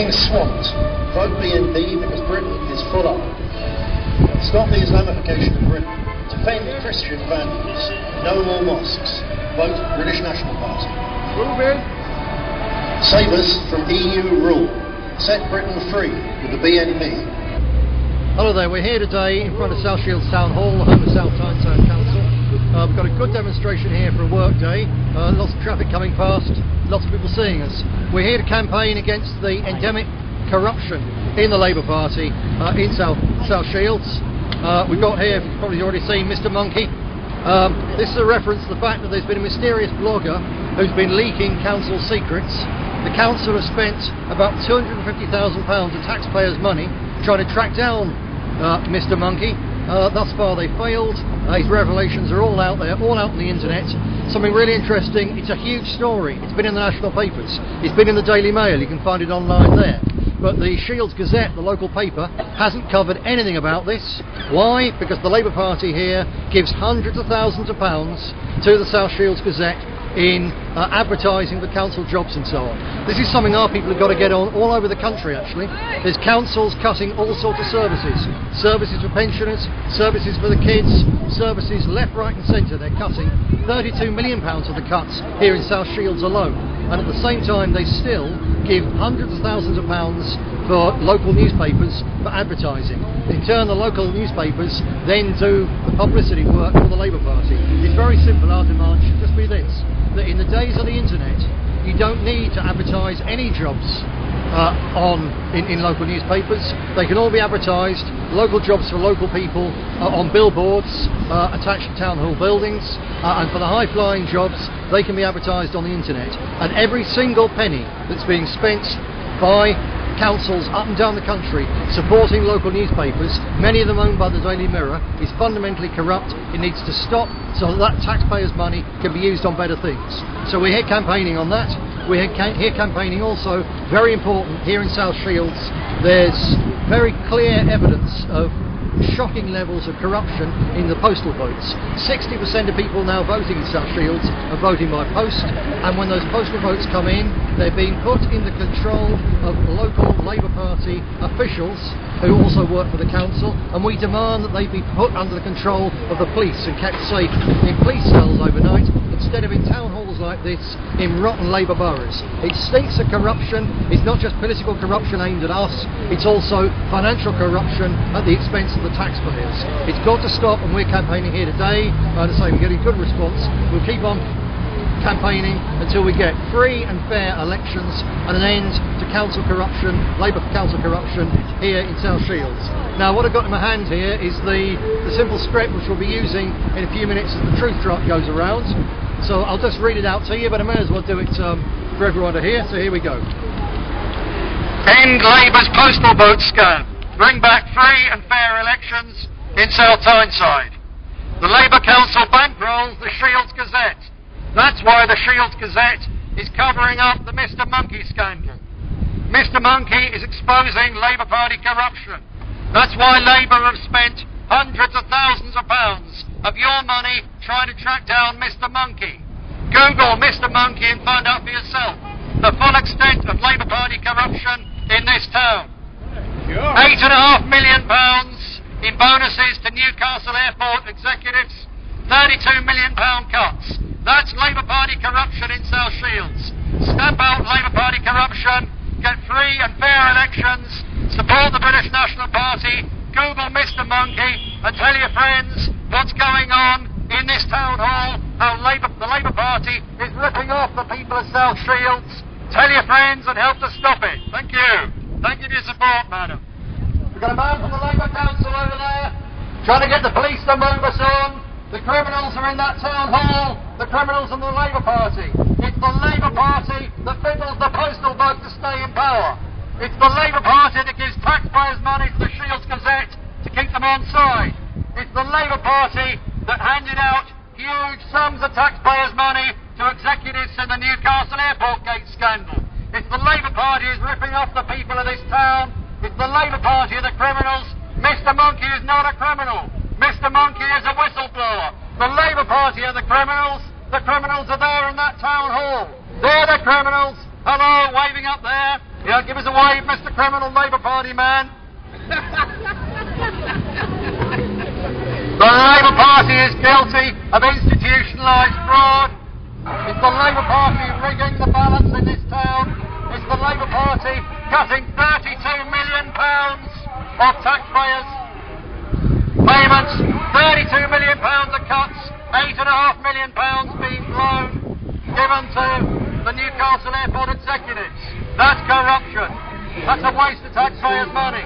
being swamped. Vote BNP because Britain is full up. Stop the Islamification of Britain. Defend Christian values. No more mosques. Vote British National Party. Move in. Save us from EU rule. Set Britain free with the BNP. Hello there, we're here today in front of South Shields Town Hall, the home of South Tyneside Council. We've got a good demonstration here for a work day, lots of traffic coming past, lots of people seeing us. We're here to campaign against the endemic corruption in the Labour Party in South Shields. We've got here, you've probably already seen, Mr Monkey. This is a reference to the fact that there's been a mysterious blogger who's been leaking council secrets. The council has spent about £250,000 of taxpayers' money trying to track down Mr Monkey. Thus far they failed. His revelations are all out there, all out on the internet. Something really interesting. It's a huge story. It's been in the national papers. It's been in the Daily Mail. You can find it online there. But the Shields Gazette, the local paper, hasn't covered anything about this. Why? Because the Labour Party here gives hundreds of thousands of pounds to the South Shields Gazette in advertising for council jobs and so on. This is something our people have got to get on all over the country actually. There's councils cutting all sorts of services. Services for pensioners, services for the kids, services left, right and centre. They're cutting £32 million of the cuts here in South Shields alone. And at the same time they still give hundreds of thousands of pounds for local newspapers for advertising. In turn the local newspapers then do the publicity work for the Labour Party. It's very simple. Our demand should just be this, that in the days of the internet you don't need to advertise any jobs in local newspapers. They can all be advertised, local jobs for local people on billboards attached to town hall buildings, and for the high-flying jobs they can be advertised on the internet. And every single penny that's being spent by councils up and down the country supporting local newspapers, many of them owned by the Daily Mirror, is fundamentally corrupt. It needs to stop so that taxpayers' money can be used on better things. So we're here campaigning on that. We're here campaigning also, very important, here in South Shields, there's very clear evidence of shocking levels of corruption in the postal votes. 60% of people now voting in South Shields are voting by post, and when those postal votes come in, they're being put in the control of local Labour Party officials who also work for the council, and we demand that they be put under the control of the police and kept safe in police cells overnight instead of in town halls like this in rotten Labour boroughs. It stinks of corruption. It's not just political corruption aimed at us, it's also financial corruption at the expense of the taxpayers. It's got to stop, and we're campaigning here today. As I say, we're getting good response. We'll keep on campaigning until we get free and fair elections and an end to council corruption, Labour council corruption here in South Shields. Now what I've got in my hand here is the simple script which we'll be using in a few minutes as the truth truck goes around. So I'll just read it out to you, but I may as well do it for everyone to hear, so here we go. End Labour's postal vote scam. Bring back free and fair elections in South Tyneside. The Labour Council bankrolls the Shields Gazette. That's why the Shields Gazette is covering up the Mr Monkey scandal. Mr Monkey is exposing Labour Party corruption. That's why Labour have spent hundreds of thousands of pounds of your money trying to track down Mr Monkey. Google Mr Monkey and find out for yourself the full extent of Labour Party corruption in this town. £8.5 million in bonuses to Newcastle Airport executives, £32 million cuts. That's Labour Party corruption in South Shields. Stamp out Labour Party corruption, get free and fair elections, support the British National Party, Google Mr Monkey and tell your friends what's going on in this town hall, how the Labour Party is ripping off the people of South Shields. Tell your friends and help to stop it. Thank you. Thank you for your support, madam. We've got a man from the Labour Council over there trying to get the police to move us on. The criminals are in that town hall. The criminals and the Labour Party. It's the Labour Party that fiddles the postal vote to stay in power. It's the Labour Party that gives taxpayers' money to the Shields Gazette to keep them on side. It's the Labour Party that handed out huge sums of taxpayers' money to executives in the Newcastle Airport gate scandal. It's the Labour Party who's ripping off the people of this town. It's the Labour Party of the criminals. Mr Monkey is not a criminal. Mr Monkey is a whistleblower. The Labour Party are the criminals. The criminals are there in that town hall. They're the criminals. Hello, waving up there. Yeah, give us a wave, Mr. Criminal Labour Party man. The Labour Party is guilty of institutionalised fraud. It's the Labour Party rigging the balance in this town. It's the Labour Party cutting £32 million of taxpayers' payments. £32 million of cuts, £8.5 million being given to the Newcastle Airport executives. That's corruption. That's a waste of taxpayers' money.